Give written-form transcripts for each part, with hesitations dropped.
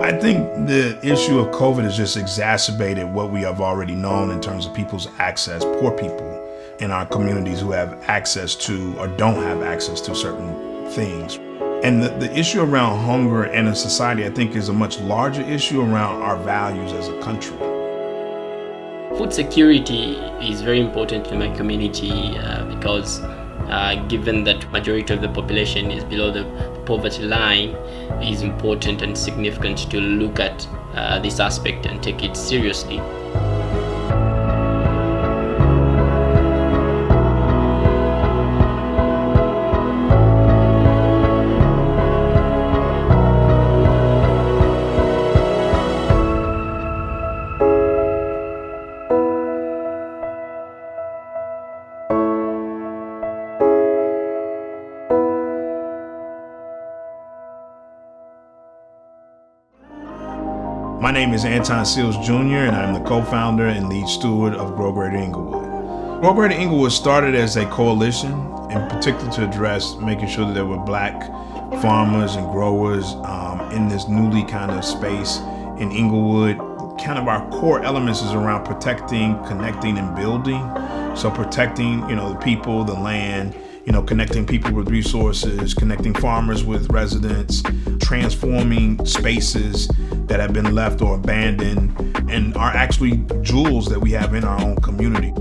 I think the issue of COVID has just exacerbated what we have already known in terms of people's access, poor people in our communities who have access to or don't have access to certain things. And the issue around hunger in a society, I think, is a much larger issue around our values as a country. Food security is very important in my community because given that majority of the population is below the poverty line, it is important and significant to look at this aspect and take it seriously. My name is Anton Seals Jr., and I'm the co-founder and lead steward of Grow Greater Englewood. Grow Greater Englewood started as a coalition, in particular to address making sure that there were Black farmers and growers in this newly kind of space in Englewood. Kind of our core elements is around protecting, connecting, and building. So protecting, the people, the land, connecting people with resources, connecting farmers with residents, transforming spaces that have been left or abandoned and are actually jewels that we have in our own community.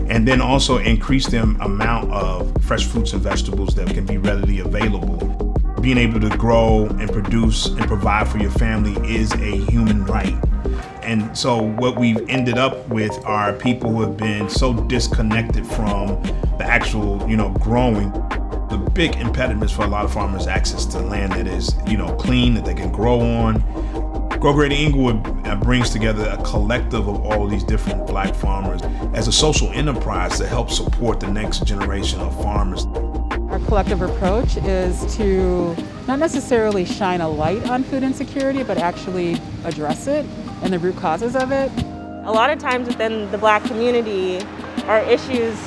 And then also increase the amount of fresh fruits and vegetables that can be readily available. Being able to grow and produce and provide for your family is a human right. And so what we've ended up with are people who have been so disconnected from the actual, growing. The big impediments for a lot of farmers access to land that is, clean, that they can grow on. Grow Greater Englewood brings together a collective of all these different Black farmers as a social enterprise to help support the next generation of farmers. Our collective approach is to not necessarily shine a light on food insecurity, but actually address it and the root causes of it. A lot of times within the Black community, our issues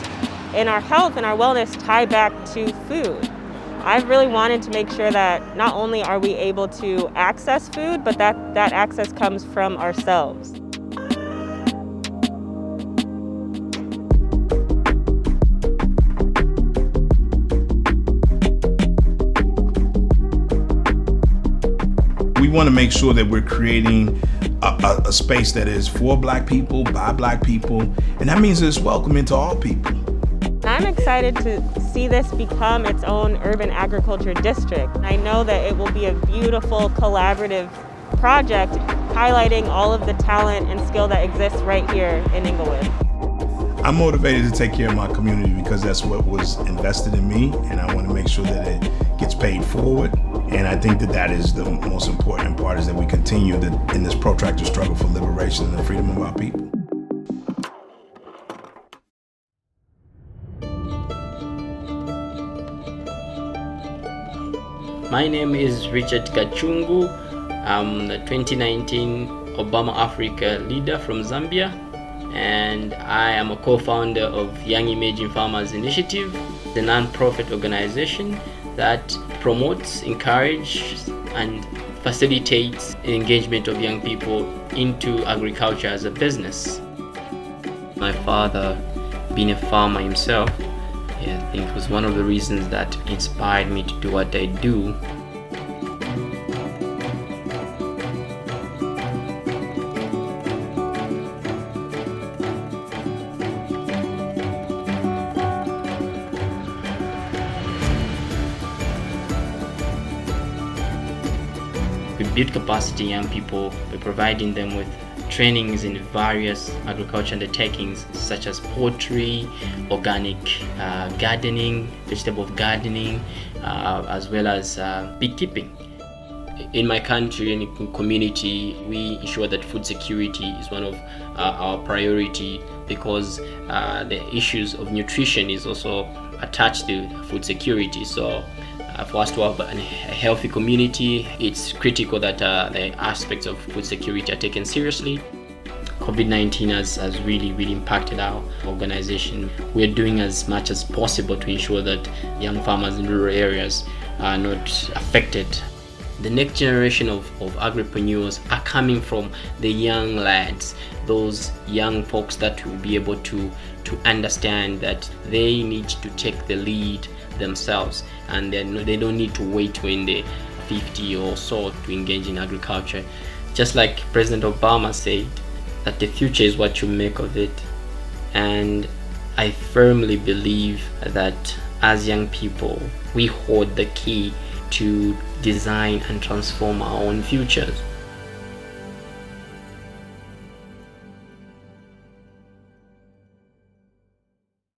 in our health and our wellness tie back to food. I've really wanted to make sure that not only are we able to access food, but that access comes from ourselves. We want to make sure that we're creating a space that is for Black people, by Black people, and that means it's welcoming to all people. I'm excited to see this become its own urban agriculture district. I know that it will be a beautiful collaborative project highlighting all of the talent and skill that exists right here in Englewood. I'm motivated to take care of my community because that's what was invested in me, and I want to make sure that it gets paid forward. And I think that is the most important part, is that we continue in this protracted struggle for liberation and the freedom of our people. My name is Richard Kachungu. I'm the 2019 Obama Africa leader from Zambia, and I am a co-founder of Young Emerging Farmers Initiative, the non-profit organization that promotes, encourages, and facilitates the engagement of young people into agriculture as a business. My father, being a farmer himself, I think was one of the reasons that inspired me to do what I do. We build capacity in young people by providing them with trainings in various agriculture undertakings such as poultry, organic gardening, vegetable gardening, as well as beekeeping. In my country and community, we ensure that food security is one of our priority because the issues of nutrition is also attached to food security. So for us to have a healthy community, it's critical that the aspects of food security are taken seriously. COVID-19 has really impacted our organization. We're doing as much as possible to ensure that young farmers in rural areas are not affected. The next generation of agripreneurs are coming from the young lads, those young folks that will be able to understand that they need to take the lead themselves, and they don't need to wait when they're 50 or so to engage in agriculture. Just like President Obama said, that the future is what you make of it. And I firmly believe that as young people, we hold the key to design and transform our own futures.